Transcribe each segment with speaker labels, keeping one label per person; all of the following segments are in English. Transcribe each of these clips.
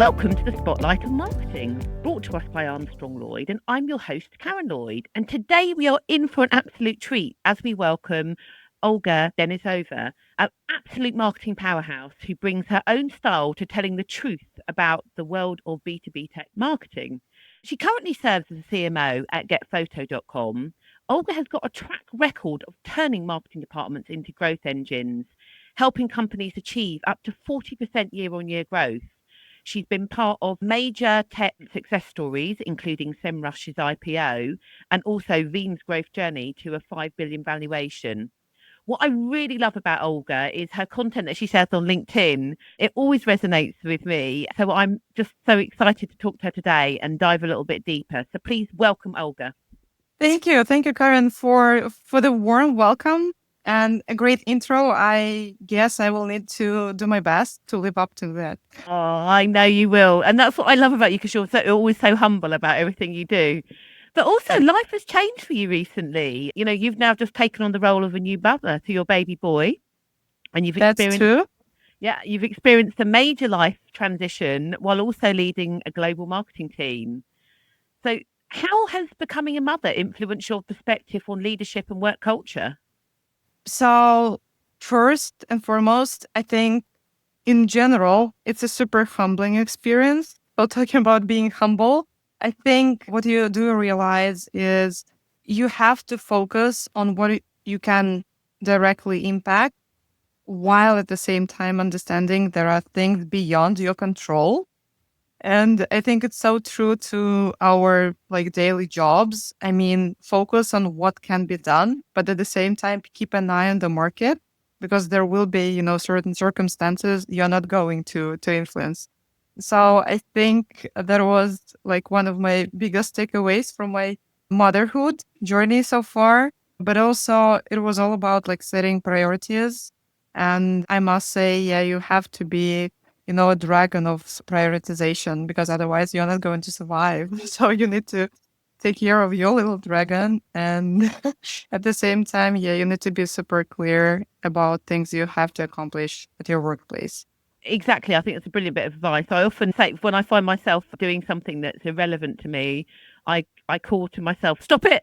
Speaker 1: Welcome to the Spotlight of Marketing, brought to us by Armstrong Lloyd, and I'm your host, Karen Lloyd. And today we are in for an absolute treat as we welcome Olga Denisova, an absolute marketing powerhouse who brings her own style to telling the truth about the world of B2B tech marketing. She currently serves as a CMO at getphoto.com. Olga has got a track record of turning marketing departments into growth engines, helping companies achieve up to 40% year-on-year growth. She's been part of major tech success stories, including Semrush's IPO and also Veeam's growth journey to a 5 billion valuation. What I really love about Olga is her content that she shares on LinkedIn. It always resonates with me. So I'm just so excited to talk to her today and dive a little bit deeper. So please welcome Olga.
Speaker 2: Thank you, Karen, for the warm welcome and a great intro. I guess I will need to do my best to live up to that.
Speaker 1: Oh, I know you will. And that's what I love about you, because you're always so humble about everything you do. But also, life has changed for you recently. You know, you've now just taken on the role of a new mother to your baby boy, and
Speaker 2: That's true.
Speaker 1: you've experienced a major life transition while also leading a global marketing team. So, how has becoming a mother influenced your perspective on leadership and work culture?
Speaker 2: So first and foremost, I think in general, it's a super humbling experience. So talking about being humble, I think what you do realize is you have to focus on what you can directly impact, while at the same time understanding there are things beyond your control. And I think it's so true to our daily jobs. I mean, focus on what can be done, but at the same time, keep an eye on the market, because there will be, certain circumstances you're not going to influence. So I think that was one of my biggest takeaways from my motherhood journey so far. But also it was all about setting priorities. And I must say, yeah, you have to be a dragon of prioritization, because otherwise you're not going to survive. So you need to take care of your little dragon. And at the same time, yeah, you need to be super clear about things you have to accomplish at your workplace.
Speaker 1: Exactly. I think that's a brilliant bit of advice. I often say when I find myself doing something that's irrelevant to me, I call to myself, stop it.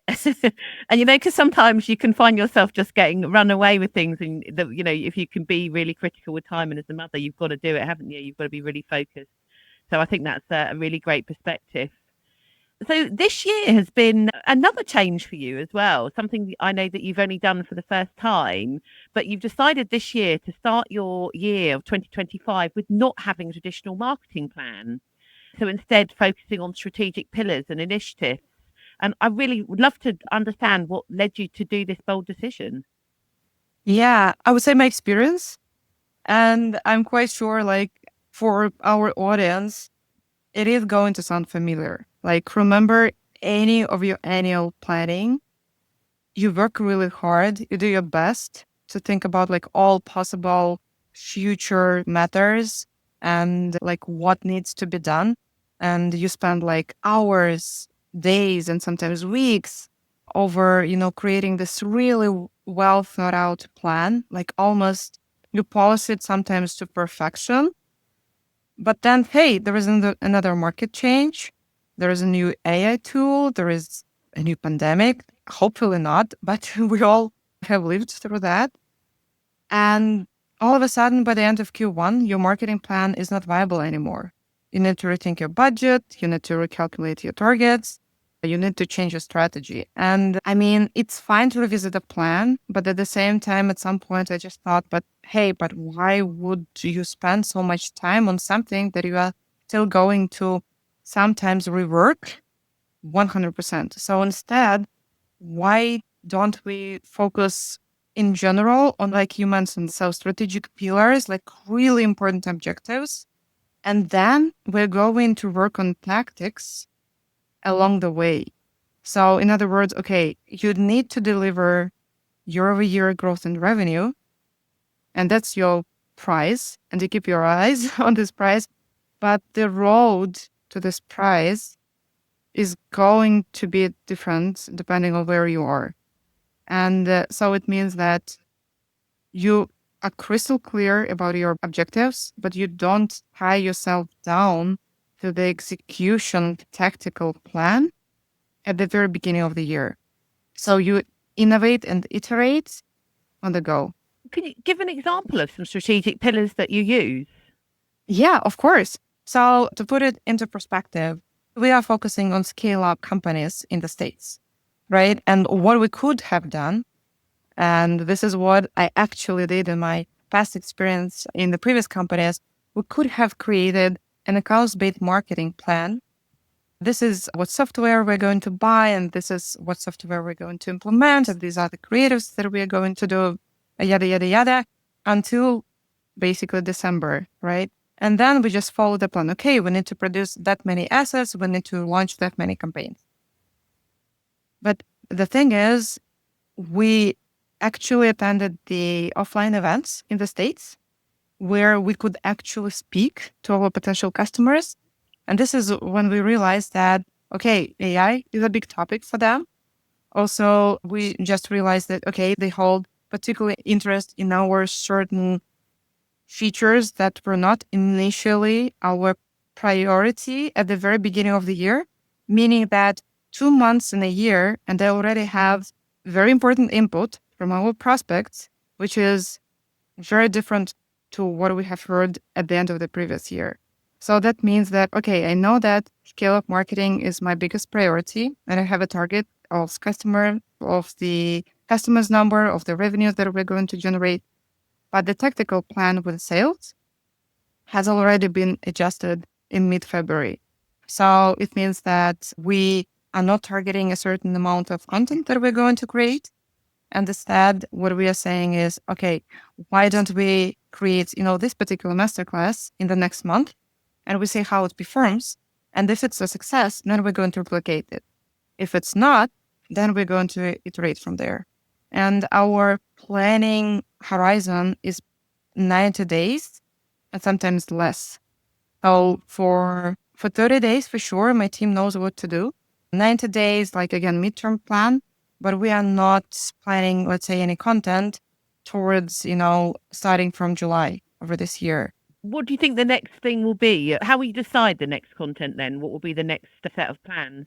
Speaker 1: And, because sometimes you can find yourself just getting run away with things. And, if you can be really critical with time, and as a mother, you've got to do it, haven't you? You've got to be really focused. So I think that's a really great perspective. So this year has been another change for you as well, something I know that you've only done for the first time, but you've decided this year to start your year of 2025 with not having a traditional marketing plan. So instead focusing on strategic pillars and initiatives. And I really would love to understand what led you to do this bold decision.
Speaker 2: Yeah, I would say my experience. And I'm quite sure, for our audience, it is going to sound familiar. Remember any of your annual planning, you work really hard, you do your best to think about all possible future matters and what needs to be done. And you spend hours, days, and sometimes weeks over, creating this really well thought out plan, almost you polish it sometimes to perfection. But then, hey, there is another market change. There is a new AI tool. There is a new pandemic. Hopefully not, but we all have lived through that. And all of a sudden, by the end of Q1, your marketing plan is not viable anymore. You need to rethink your budget. You need to recalculate your targets. You need to change your strategy. And I mean, it's fine to revisit a plan, but at the same time, at some point, I just thought, but why would you spend so much time on something that you are still going to sometimes rework 100%? So instead, why don't we focus in general on, you mentioned, so strategic pillars, really important objectives, and then we're going to work on tactics along the way. So in other words, okay, you need to deliver year-over-year growth in revenue, and that's your prize, and you keep your eyes on this prize. But the road to this prize is going to be different depending on where you are. And so it means that you are crystal clear about your objectives, but you don't tie yourself down to the execution tactical plan at the very beginning of the year. So you innovate and iterate on the go.
Speaker 1: Can you give an example of some strategic pillars that you use?
Speaker 2: Yeah, of course. So to put it into perspective, we are focusing on scale up companies in the States, right? And what we could have done, and this is what I actually did in my past experience in the previous companies, we could have created an accounts-based marketing plan. This is what software we're going to buy, and this is what software we're going to implement, and these are the creatives that we are going to do, yada, yada, yada, until basically December, right? And then we just follow the plan. Okay, we need to produce that many assets, we need to launch that many campaigns. But the thing is, we actually attended the offline events in the States where we could actually speak to our potential customers. And this is when we realized that, okay, AI is a big topic for them. Also, we just realized that, okay, they hold particular interest in our certain features that were not initially our priority at the very beginning of the year, meaning that 2 months in a year, and they already have very important input from our prospects, which is very different to what we have heard at the end of the previous year. So that means that, okay, I know that scale up marketing is my biggest priority, and I have a target of the customers number, of the revenues that we're going to generate. But the tactical plan with sales has already been adjusted in mid-February. So it means that we are not targeting a certain amount of content that we're going to create. And instead, what we are saying is, okay, why don't we create, this particular masterclass in the next month, and we see how it performs. And if it's a success, then we're going to replicate it. If it's not, then we're going to iterate from there. And our planning horizon is 90 days and sometimes less. So for 30 days, for sure, my team knows what to do. 90 days, like again, midterm plan, but we are not planning, let's say, any content towards, starting from July over this year.
Speaker 1: What do you think the next thing will be? How will you decide the next content then? What will be the next set of plans?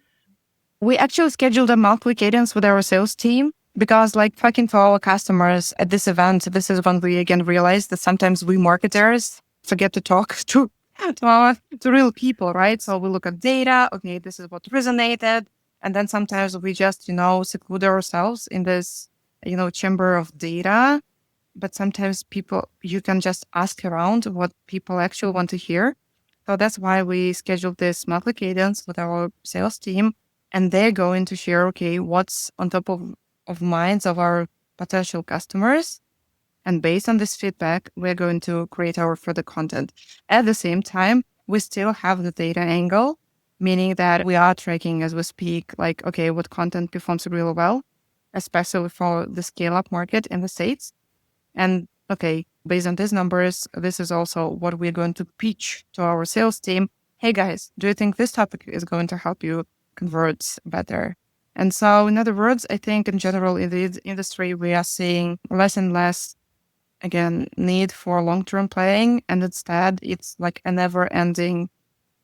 Speaker 2: We actually scheduled a monthly cadence with our sales team because, like, talking to our customers at this event, this is when we again realized that sometimes we marketers forget to talk to real people, right? So we look at data. Okay, this is what resonated, and then sometimes we just seclude ourselves in this chamber of data. But sometimes you can just ask around what people actually want to hear. So that's why we scheduled this monthly cadence with our sales team. And they're going to share, okay, what's on top of minds of our potential customers. And based on this feedback, we're going to create our further content. At the same time, we still have the data angle, meaning that we are tracking as we speak, like, okay, what content performs really well, especially for the scale-up market in the States. And okay, based on these numbers, this is also what we're going to pitch to our sales team. Hey guys, do you think this topic is going to help you convert better? And so, in other words, I think in general in the industry, we are seeing less and less, again, need for long-term planning. And instead, it's like a never-ending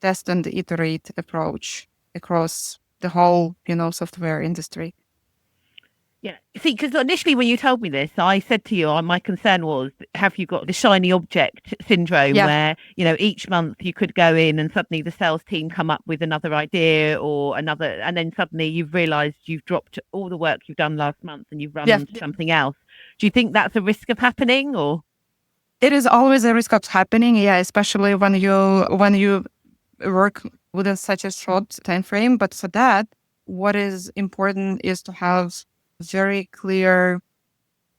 Speaker 2: test and iterate approach across the whole, software industry.
Speaker 1: Yeah. See, because initially when you told me this, I said to you, my concern was, have you got the shiny object syndrome
Speaker 2: Yeah.
Speaker 1: where, each month you could go in and suddenly the sales team come up with another idea or another, and then suddenly you've realized you've dropped all the work you've done last month and you've run
Speaker 2: Yeah.
Speaker 1: something else. Do you think that's a risk of happening or?
Speaker 2: It is always a risk of happening. Yeah. Especially when you work within such a short time frame. But for that, what is important is to have very clear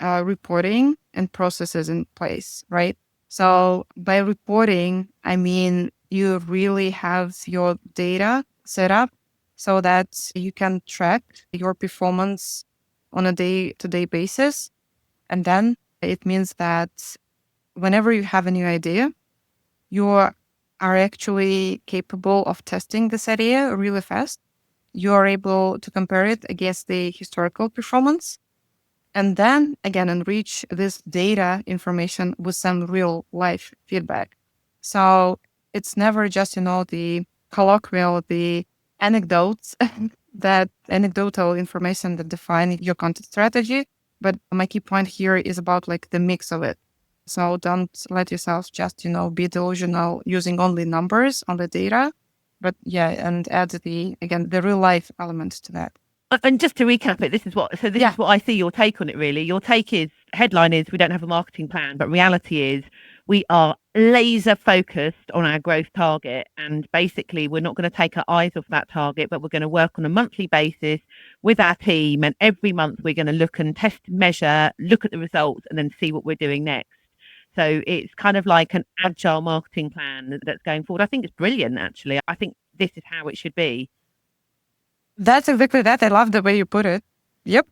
Speaker 2: reporting and processes in place, right? So by reporting, I mean you really have your data set up so that you can track your performance on a day-to-day basis. And then it means that whenever you have a new idea, you are actually capable of testing this idea really fast. You are able to compare it against the historical performance and then again enrich this data information with some real life feedback. So it's never just, the colloquial, the anecdotes, that anecdotal information that define your content strategy. But my key point here is about like the mix of it. So don't let yourself just, be delusional using only numbers, only data, but yeah, and add the real life element to that.
Speaker 1: And just to recap it, this is what I see your take on it really. Your take is headline is we don't have a marketing plan, but reality is we are laser focused on our growth target. And basically we're not going to take our eyes off that target, but we're going to work on a monthly basis with our team. And every month we're going to look and test, measure, look at the results, and then see what we're doing next. So it's kind of like an agile marketing plan that's going forward. I think it's brilliant, actually. I think this is how it should be.
Speaker 2: That's exactly that. I love the way you put it. Yep.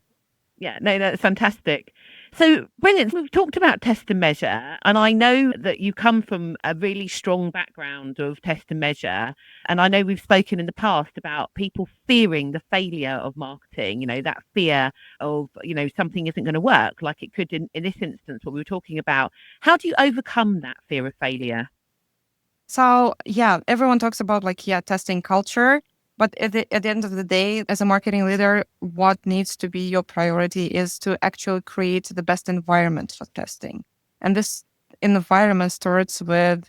Speaker 1: Yeah, no, that's fantastic. So brilliant. We've talked about test and measure, and I know that you come from a really strong background of test and measure. And I know we've spoken in the past about people fearing the failure of marketing, that fear of, something isn't going to work like it could in this instance, what we were talking about. How do you overcome that fear of failure?
Speaker 2: So yeah, everyone talks about testing culture. But at the end of the day, as a marketing leader, what needs to be your priority is to actually create the best environment for testing. And this environment starts with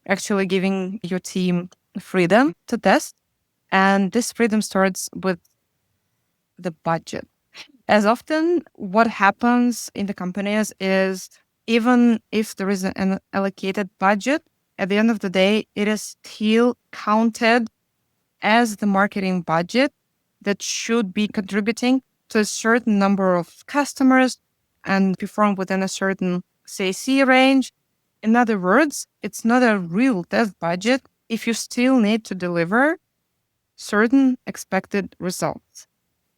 Speaker 2: actually giving your team freedom to test. And this freedom starts with the budget. As often, what happens in the companies is even if there is an allocated budget, at the end of the day, it is still counted as the marketing budget that should be contributing to a certain number of customers and perform within a certain CAC range. In other words, it's not a real test budget if you still need to deliver certain expected results.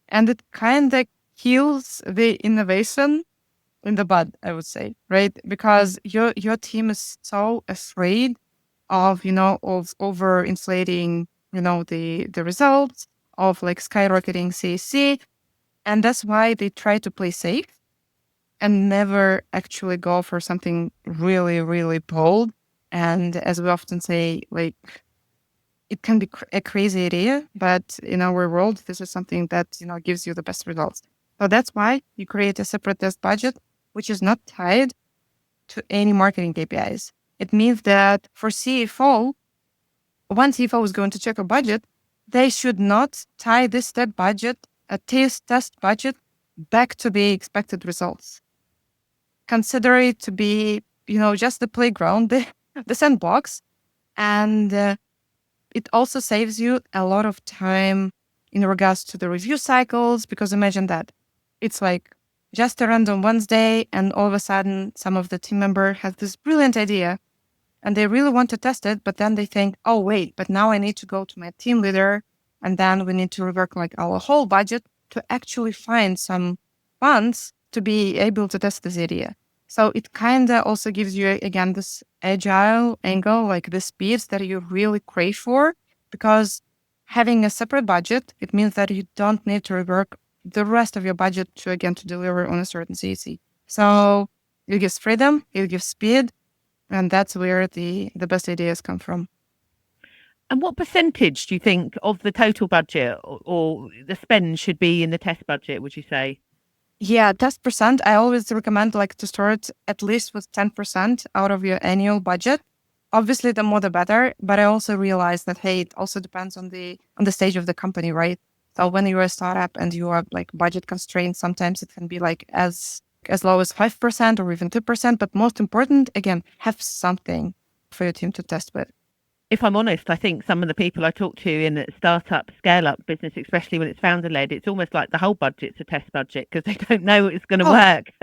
Speaker 2: And it kind of kills the innovation in the bud, I would say, right? Because your team is so afraid of, of overinflating the results, of like skyrocketing CAC. And that's why they try to play safe and never actually go for something really, really bold. And as we often say, like, it can be a crazy idea, but in our world, this is something that, gives you the best results. So that's why you create a separate test budget, which is not tied to any marketing KPIs. It means that for CFO, one CFO is going to check a budget, they should not tie this test budget back to the expected results. Consider it to be, just the playground, the sandbox. And it also saves you a lot of time in regards to the review cycles, because imagine that it's like just a random Wednesday and all of a sudden some of the team member has this brilliant idea and they really want to test it, but then they think, oh, wait, but now I need to go to my team leader and then we need to rework like our whole budget to actually find some funds to be able to test this idea. So it kind of also gives you, again, this agile angle, like the speeds that you really crave for, because having a separate budget, it means that you don't need to rework the rest of your budget to deliver on a certain CAC. So it gives freedom, it gives speed, and that's where the best ideas come from.
Speaker 1: And what percentage do you think of the total budget or the spend should be in the test budget, would you say?
Speaker 2: Yeah, test percent. I always recommend to start at least with 10% out of your annual budget. Obviously, the more the better. But I also realize that, hey, it also depends on the stage of the company, right? So when you're a startup and you are like budget constrained, sometimes it can be like as low as 5% or even 2%. But most important, again, have something for your team to test with.
Speaker 1: If I'm honest, I think some of the people I talk to in the startup, scale up business, especially when it's founder led, it's almost like the whole budget's a test budget because they don't know it's going to work.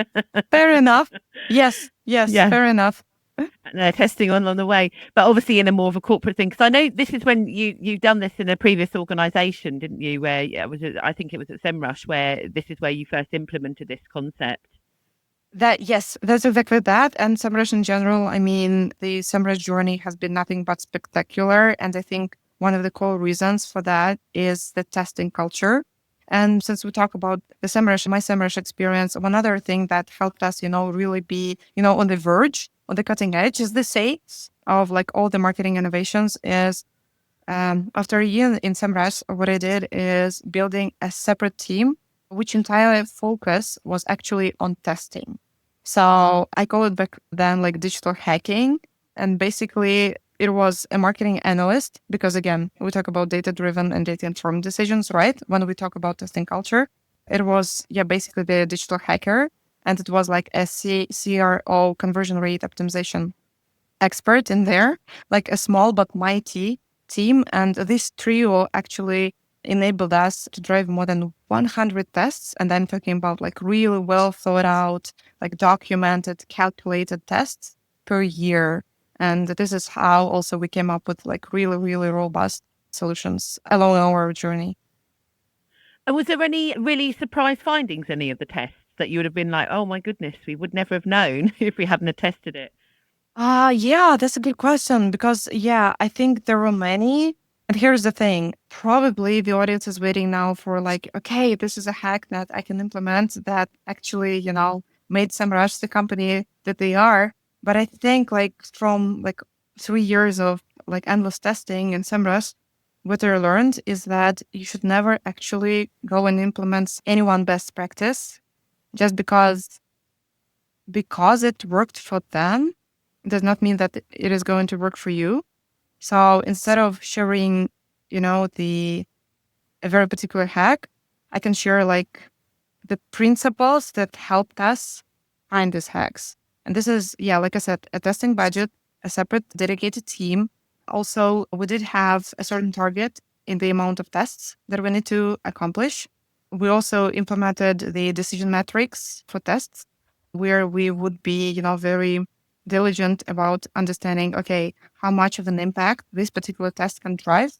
Speaker 2: Fair enough. Yes, yeah. Fair enough.
Speaker 1: And they're testing on the way, but obviously in a more of a corporate thing. Because I know this is when you've done this in a previous organisation, didn't you? Where I think it was at Semrush, where this is where you first implemented this concept.
Speaker 2: Yes, that's exactly that. And Semrush in general, I mean, the Semrush journey has been nothing but spectacular. And I think one of the core reasons for that is the testing culture. And since we talk about my Semrush experience, one other thing that helped us, really be, on the verge, on the cutting edge is the sales of like all the marketing innovations is After a year in Semrush, what I did is building a separate team, which entire focus was actually on testing. So I call it back then like digital hacking. And basically, it was a marketing analyst because, again, we talk about data driven and data informed decisions, right? When we talk about testing culture, it was, yeah, basically the digital hacker. And it was like a CRO, conversion rate optimization expert in there, like a small but mighty team. And this trio actually enabled us to drive more than 100 tests. And I'm talking about like really well thought out, like documented, calculated tests per year. And this is how also we came up with like really, really robust solutions along our journey.
Speaker 1: And was there any really surprise findings, any of the tests that you would have been like, oh my goodness, we would never have known if we hadn't have tested it?
Speaker 2: Yeah, that's a good question because, yeah, I think there were many. And here's the thing, probably the audience is waiting now for like, okay, this is a hack that I can implement that actually, made Semrush the company that they are. But I think like from like 3 years of like endless testing in Semrush, what I learned is that you should never actually go and implement any one best practice just because it worked for them does not mean that it is going to work for you. So instead of sharing, a very particular hack, I can share like the principles that helped us find these hacks. And this is, yeah, like I said, a testing budget, a separate dedicated team. Also, we did have a certain target in the amount of tests that we need to accomplish. We also implemented the decision metrics for tests, where we would be, very diligent about understanding, okay, how much of an impact this particular test can drive.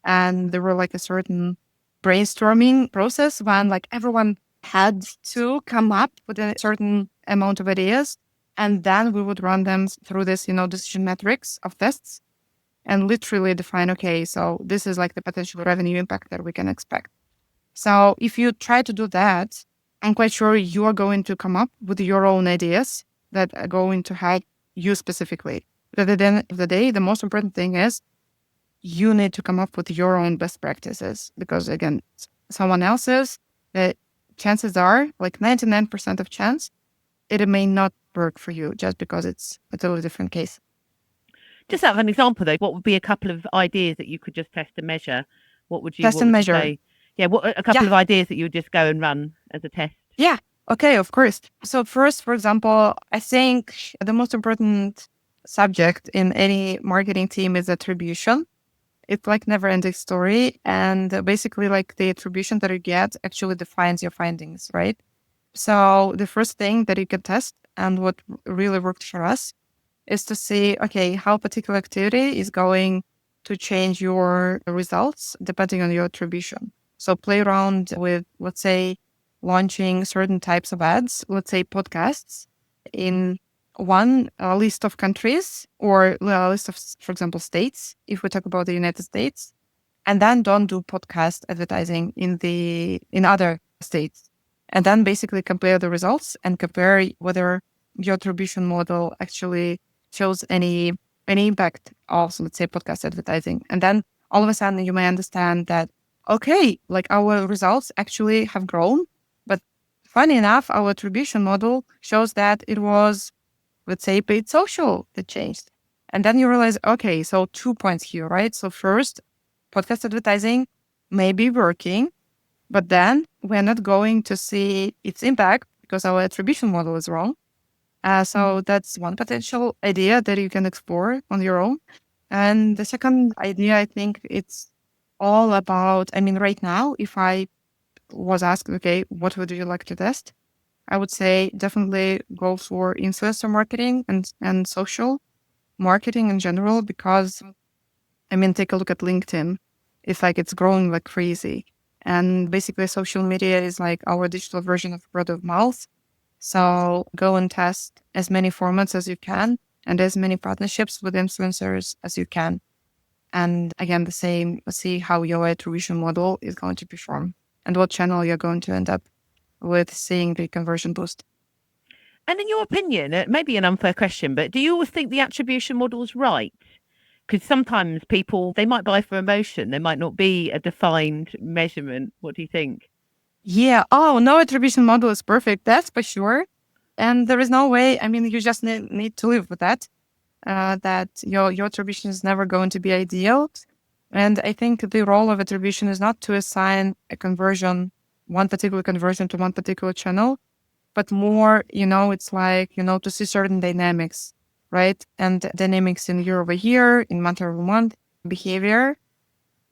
Speaker 2: And there were like a certain brainstorming process when like everyone had to come up with a certain amount of ideas. And then we would run them through this, decision metrics of tests and literally define, okay, so this is like the potential revenue impact that we can expect. So if you try to do that, I'm quite sure you are going to come up with your own ideas that are going to help you specifically. But at the end of the day, the most important thing is you need to come up with your own best practices because, again, someone else's, the chances are like 99% of chance it may not work for you just because it's a totally different case.
Speaker 1: Just out of an example, though, what would be a couple of ideas that you could just test and measure?
Speaker 2: Test
Speaker 1: What
Speaker 2: and
Speaker 1: would you
Speaker 2: measure.
Speaker 1: say? Yeah, what a couple
Speaker 2: Yeah.
Speaker 1: of ideas that you would just go and run as a test.
Speaker 2: Yeah. Okay, of course. So first, for example, I think the most important subject in any marketing team is attribution. It's like never ending story. And basically like the attribution that you get actually defines your findings, right? So the first thing that you can test and what really worked for us is to see, okay, how a particular activity is going to change your results depending on your attribution. So play around with, let's say, launching certain types of ads, let's say podcasts in one list of countries or a list of, for example, states, if we talk about the United States, and then don't do podcast advertising in other states. And then basically compare the results and compare whether your attribution model actually shows any impact of, let's say, podcast advertising. And then all of a sudden you may understand that, okay, like our results actually have grown, but funny enough, our attribution model shows that it was, let's say, paid social that changed. And then you realize, okay, so 2 points here, right? So first, podcast advertising may be working, but then we're not going to see its impact because our attribution model is wrong. So that's one potential idea that you can explore on your own. And the second idea, I think it's all about, I mean, right now, if I was asked, okay, what would you like to test? I would say definitely go for influencer marketing and social marketing in general, because I mean, take a look at LinkedIn. It's like it's growing like crazy. And basically, social media is like our digital version of word of mouth. So go and test as many formats as you can and as many partnerships with influencers as you can. And again, the same, see how your attribution model is going to perform and what channel you're going to end up with seeing the conversion boost.
Speaker 1: And in your opinion, it may be an unfair question, but do you always think the attribution model is right? Because sometimes people, they might buy for emotion. There might not be a defined measurement. What do you think?
Speaker 2: Yeah. Oh, no attribution model is perfect. That's for sure. And there is no way. I mean, you just need to live with that. That your attribution is never going to be ideal. And I think the role of attribution is not to assign a conversion, one particular conversion to one particular channel, but more, it's like, to see certain dynamics, right? And dynamics in year over year, in month over month behavior.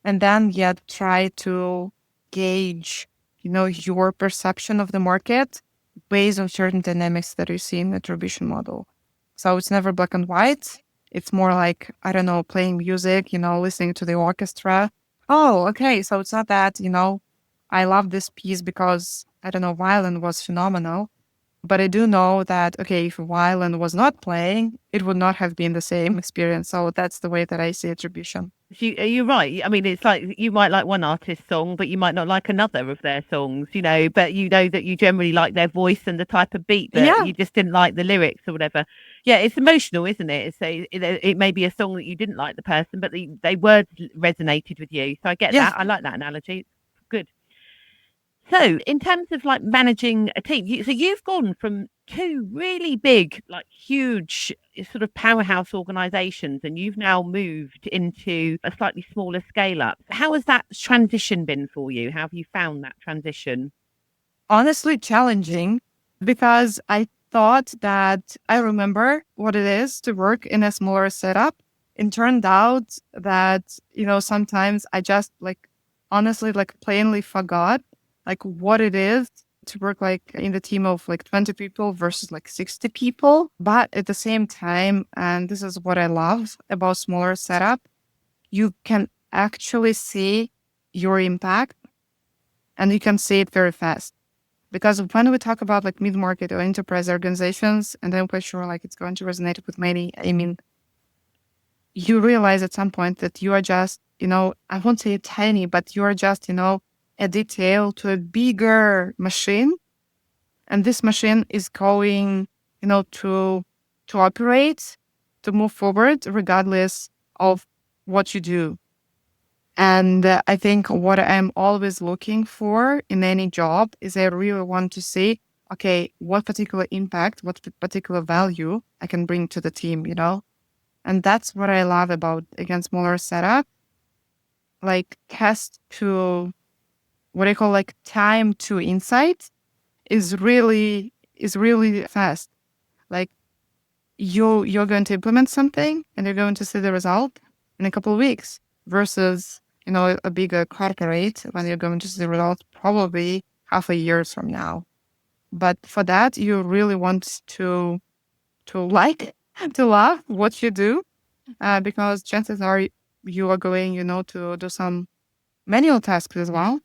Speaker 2: And then, yeah, try to gauge, your perception of the market based on certain dynamics that you see in the attribution model. So it's never black and white. It's more like, I don't know, playing music, listening to the orchestra. Oh, okay. So it's not that, I love this piece because, I don't know, violin was phenomenal. But I do know that, okay, if violin was not playing, it would not have been the same experience. So that's the way that I see attribution.
Speaker 1: You're right. I mean, it's like you might like one artist's song, but you might not like another of their songs, but you know that you generally like their voice and the type of beat, but
Speaker 2: Yeah.
Speaker 1: you just didn't like the lyrics or whatever. Yeah, it's emotional, isn't it? It may be a song that you didn't like the person, but they words resonated with you. So I get
Speaker 2: Yeah.
Speaker 1: that. I like that analogy. Good. So, in terms of like managing a team, so you've gone from two really big, like huge sort of powerhouse organizations, and you've now moved into a slightly smaller scale up. How has that transition been for you? How have you found that transition?
Speaker 2: Honestly, challenging because I thought that I remember what it is to work in a smaller setup. It turned out that, sometimes I just honestly, plainly forgot what it is to work in the team of 20 people versus 60 people. But at the same time, and this is what I love about smaller setup, you can actually see your impact and you can see it very fast. Because when we talk about mid-market or enterprise organizations, and I'm quite sure it's going to resonate with many, I mean, you realize at some point that you are just, I won't say tiny, but you are just, a detail to a bigger machine. And this machine is going, to operate, to move forward, regardless of what you do. And I think what I'm always looking for in any job is I really want to see, okay, what particular impact, what particular value I can bring to the team, And that's what I love about, again, smaller setup, test to what I call time to insight is really fast. Like you're going to implement something and you're going to see the result in a couple of weeks versus a bigger corporate when you're going to see the result probably half a year from now. But for that, you really want to like to love what you do, because chances are you are going, to do some manual tasks as well.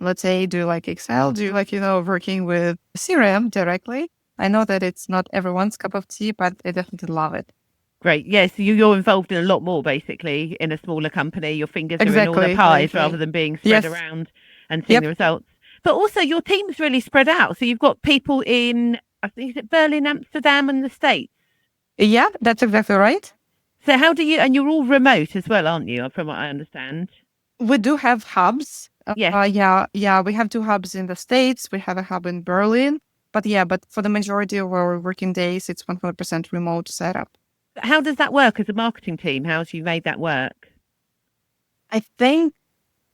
Speaker 2: Let's say, do you like Excel? Do you like, working with CRM directly? I know that it's not everyone's cup of tea, but I definitely love it.
Speaker 1: Great. Yes, you're involved in a lot more basically in a smaller company. Your fingers are in all the
Speaker 2: Exactly.
Speaker 1: pies rather than being spread
Speaker 2: Yes.
Speaker 1: around and seeing
Speaker 2: Yep.
Speaker 1: the results. But also, your team's really spread out. So you've got people in, I think, is it Berlin, Amsterdam, and the States?
Speaker 2: Yeah, that's exactly right.
Speaker 1: So how do you, and you're all remote as well, aren't you? From what I understand.
Speaker 2: We do have hubs.
Speaker 1: Yes.
Speaker 2: Yeah. We have two hubs in the States. We have a hub in Berlin. But for the majority of our working days, it's 100% remote setup.
Speaker 1: How does that work as a marketing team? How have you made that work?
Speaker 2: I think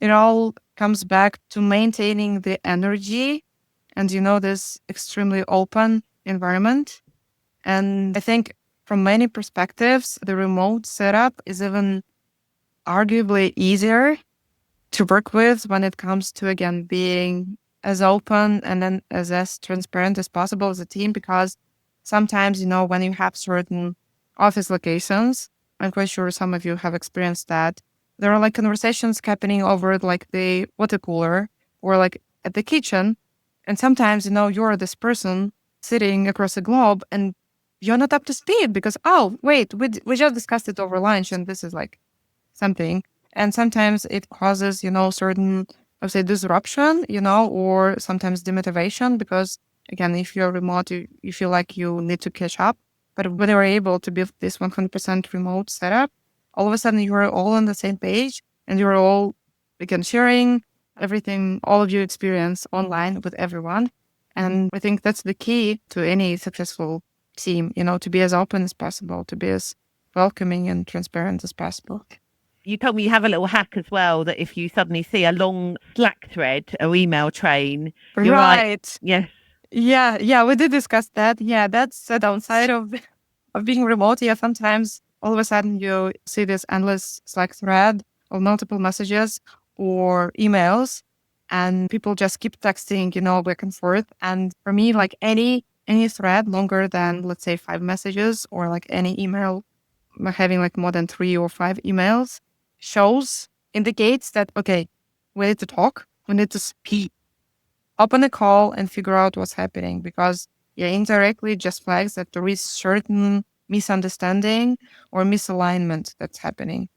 Speaker 2: it all comes back to maintaining the energy and, this extremely open environment. And I think from many perspectives, the remote setup is even arguably easier to work with when it comes to, again, being as open and then as transparent as possible as a team. Because sometimes, when you have certain office locations, I'm quite sure some of you have experienced that, there are conversations happening over the water cooler or at the kitchen. And sometimes, you're this person sitting across the globe and you're not up to speed because, oh, wait, we just discussed it over lunch and this is something. And sometimes it causes, certain, I would say, disruption, or sometimes demotivation because, again, if you're remote, you feel like you need to catch up. But when they were able to build this 100% remote setup, all of a sudden you're all on the same page and you're all, again, sharing everything, all of your experience online with everyone. And I think that's the key to any successful team, to be as open as possible, to be as welcoming and transparent as possible.
Speaker 1: You told me you have a little hack as well that if you suddenly see a long Slack thread or email train, you're right.
Speaker 2: Right.
Speaker 1: Yes.
Speaker 2: Yeah, we did discuss that. Yeah, that's the downside of being remote. Yeah, sometimes all of a sudden you see this endless Slack thread of multiple messages or emails, and people just keep texting, back and forth. And for me, like any thread longer than, let's say, 5 messages, or like any email having like more than 3 or 5 emails, indicates that, okay, we need to talk, we need to speak, open a call and figure out what's happening, because indirectly just flags that there is certain misunderstanding or misalignment that's happening.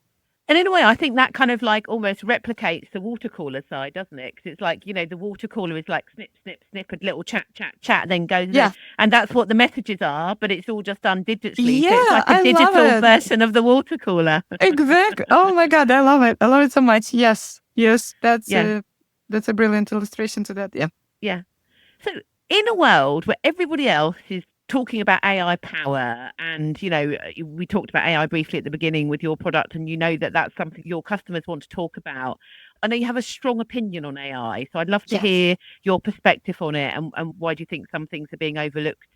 Speaker 1: And in a way, I think that kind of like almost replicates the water cooler side, doesn't it? Because it's like, the water cooler is like snip, snip, snip, a little chat, chat, chat, then goes.
Speaker 2: Yeah.
Speaker 1: And that's what the messages are, but it's all just done digitally.
Speaker 2: Yeah,
Speaker 1: so it's like a
Speaker 2: I love
Speaker 1: digital
Speaker 2: it.
Speaker 1: version of the water cooler.
Speaker 2: Exactly. Oh my God, I love it. I love it so much. Yes, that's a brilliant illustration to that. Yeah.
Speaker 1: Yeah. So in a world where everybody else is talking about AI power, and we talked about AI briefly at the beginning with your product, and that that's something your customers want to talk about. I know you have a strong opinion on AI, so I'd love to hear your perspective on it, and why do you think some things are being overlooked?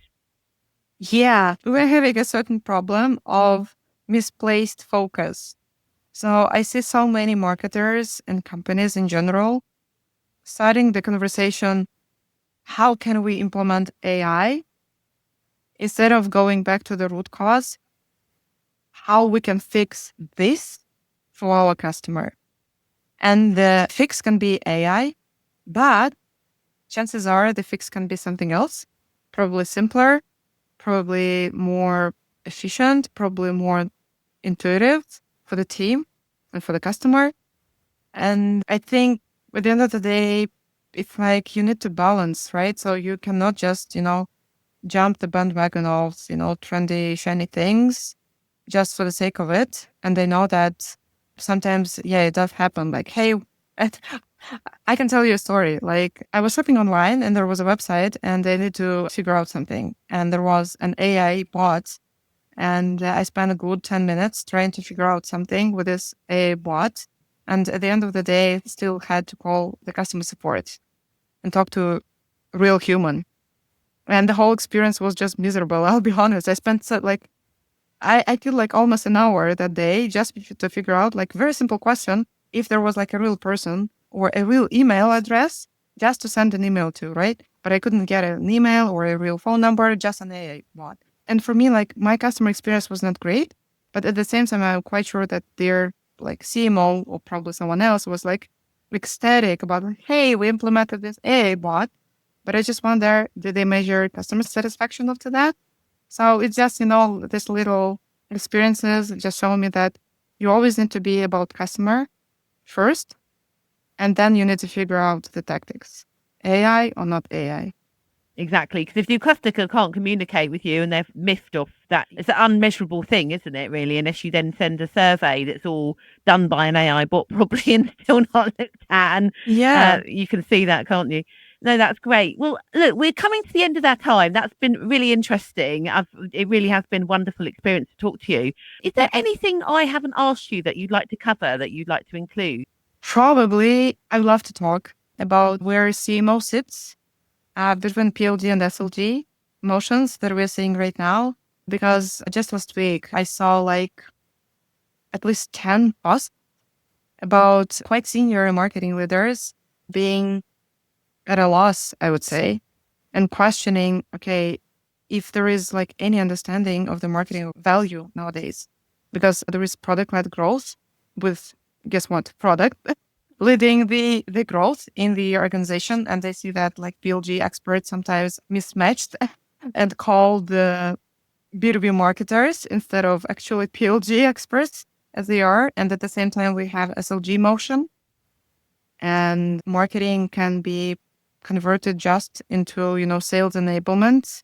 Speaker 2: Yeah, we're having a certain problem of misplaced focus. So I see so many marketers and companies in general starting the conversation, how can we implement AI? Instead of going back to the root cause, how we can fix this for our customer. And the fix can be AI, but chances are the fix can be something else, probably simpler, probably more efficient, probably more intuitive for the team and for the customer. And I think at the end of the day, it's like you need to balance, right? So you cannot just, jump the bandwagon of, trendy, shiny things just for the sake of it. And they know that sometimes, it does happen. Like, hey, I can tell you a story. Like, I was shopping online and there was a website and they need to figure out something. And there was an AI bot. And I spent a good 10 minutes trying to figure out something with this AI bot. And at the end of the day, still had to call the customer support and talk to a real human. And the whole experience was just miserable. I'll be honest. I spent I feel like almost an hour that day just to figure out like very simple question. If there was like a real person or a real email address just to send an email to, right? But I couldn't get an email or a real phone number, just an AI bot. And for me, like my customer experience was not great, but at the same time, I'm quite sure that their like CMO or probably someone else was like ecstatic about like, hey, we implemented this AI bot. But I just wonder, did they measure customer satisfaction up to that? So it's just, these little experiences just show me that you always need to be about customer first, and then you need to figure out the tactics, AI or not AI.
Speaker 1: Exactly, because if your customer can't communicate with you and they're miffed off that, it's an unmeasurable thing, isn't it, really? Unless you then send a survey that's all done by an AI bot probably and still not looked at. And you can see that, can't you? No, that's great. Well, look, we're coming to the end of that time. That's been really interesting. It really has been a wonderful experience to talk to you. Is there anything I haven't asked you that you'd like to cover, that you'd like to include?
Speaker 2: Probably, I'd love to talk about where CMO sits between PLG and SLG motions that we're seeing right now. Because just last week, I saw like at least 10 posts about quite senior marketing leaders being at a loss, I would say, and questioning, okay, if there is like any understanding of the marketing value nowadays, because there is product-led growth with, guess what, product leading the growth in the organization. And they see that like PLG experts sometimes mismatched and called the B2B marketers instead of actually PLG experts as they are. And at the same time, we have SLG motion, and marketing can be converted just into, sales enablement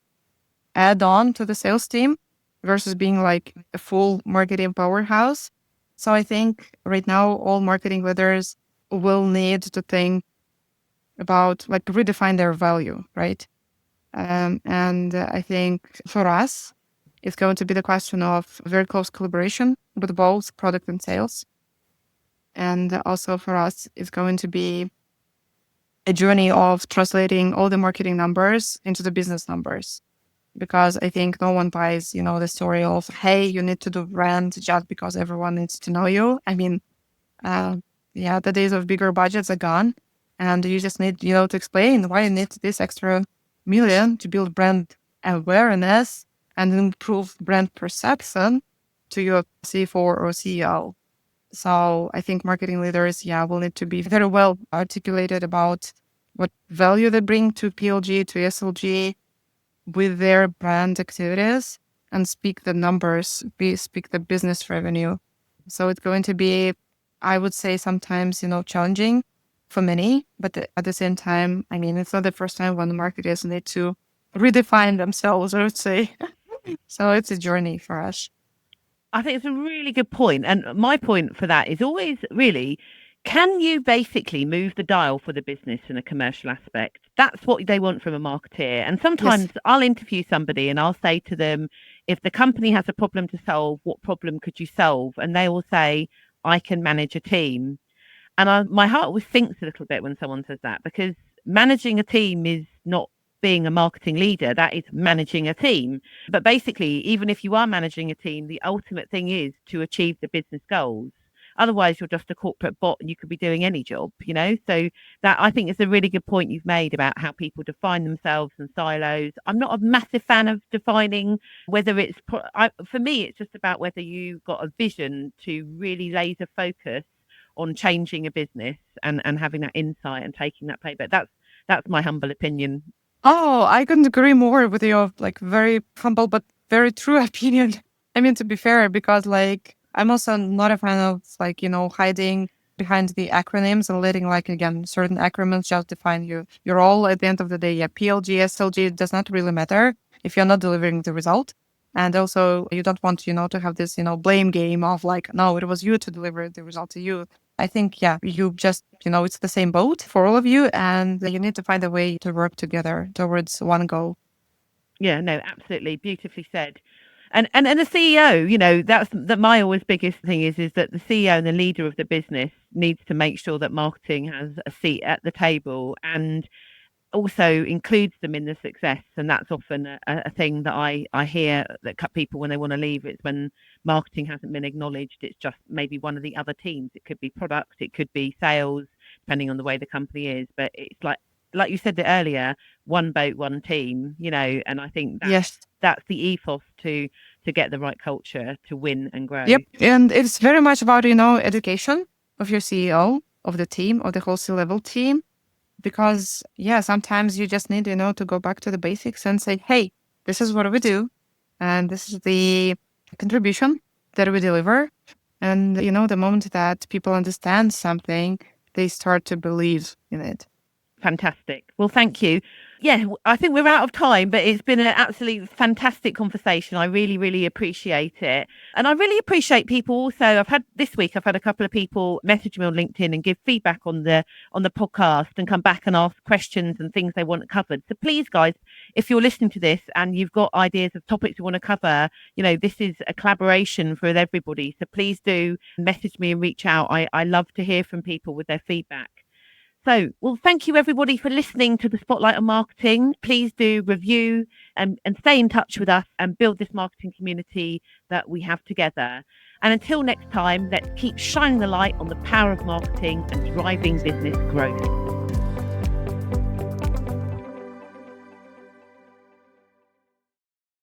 Speaker 2: add on to the sales team versus being like a full marketing powerhouse. So I think right now all marketing leaders will need to think about like redefine their value, right? And I think for us, it's going to be the question of very close collaboration with both product and sales. And also for us, it's going to be a journey of translating all the marketing numbers into the business numbers. Because I think no one buys, the story of, hey, you need to do brand just because everyone needs to know you. I mean, uh, yeah, the days of bigger budgets are gone. And you just need, to explain why you need this extra million to build brand awareness and improve brand perception to your CFO or CEO. So I think marketing leaders, will need to be very well articulated about what value they bring to PLG, to SLG with their brand activities and speak the numbers, speak the business revenue. So it's going to be, I would say, sometimes, challenging for many, but at the same time, I mean, it's not the first time when the marketers need to redefine themselves, I would say. So it's a journey for us.
Speaker 1: I think it's a really good point. And my point for that is always really, can you basically move the dial for the business in a commercial aspect? That's what they want from a marketeer. And sometimes
Speaker 2: Yes.
Speaker 1: I'll interview somebody and I'll say to them, if the company has a problem to solve, what problem could you solve? And they will say, I can manage a team. And my heart always sinks a little bit when someone says that, because managing a team is not being a marketing leader, that is managing a team. But basically, even if you are managing a team, the ultimate thing is to achieve the business goals. Otherwise, you're just a corporate bot and you could be doing any job. So that, I think, is a really good point you've made about how people define themselves in silos. I'm not a massive fan of defining whether it's, for me, it's just about whether you've got a vision to really laser focus on changing a business and having that insight and taking that payback. That's my humble opinion.
Speaker 2: Oh, I couldn't agree more with your like very humble but very true opinion. I mean, to be fair, because like I'm also not a fan of like, hiding behind the acronyms and letting like again certain acronyms just define you. You're all at the end of the day, yeah, PLG, SLG does not really matter if you're not delivering the result. And also you don't want, to have this, blame game of like, no, it was you to deliver the result to you. I think, you just, it's the same boat for all of you and you need to find a way to work together towards one goal.
Speaker 1: Yeah, no, absolutely. Beautifully said. And the CEO, that's my always biggest thing is that the CEO and the leader of the business needs to make sure that marketing has a seat at the table and also includes them in the success. And that's often a thing that I hear that people when they want to leave. It's when marketing hasn't been acknowledged. It's just maybe one of the other teams. It could be product, it could be sales, depending on the way the company is. But it's like you said it earlier, one boat, one team, and I think
Speaker 2: Yes.
Speaker 1: that's the ethos to get the right culture to win and grow.
Speaker 2: Yep. And it's very much about, education of your CEO, of the team, of the whole C-level team. Because, sometimes you just need, to go back to the basics and say, hey, this is what we do. And this is the contribution that we deliver. And, the moment that people understand something, they start to believe in it.
Speaker 1: Fantastic. Well, thank you. Yeah, I think we're out of time, but it's been an absolutely fantastic conversation. I really, really appreciate it. And I really appreciate people also. I've had a couple of people message me on LinkedIn and give feedback on the podcast and come back and ask questions and things they want covered. So please, guys, if you're listening to this and you've got ideas of topics you want to cover, this is a collaboration with everybody. So please do message me and reach out. I love to hear from people with their feedback. So, well, thank you everybody for listening to the Spotlight on Marketing. Please do review and stay in touch with us and build this marketing community that we have together. And until next time, let's keep shining the light on the power of marketing and driving business growth.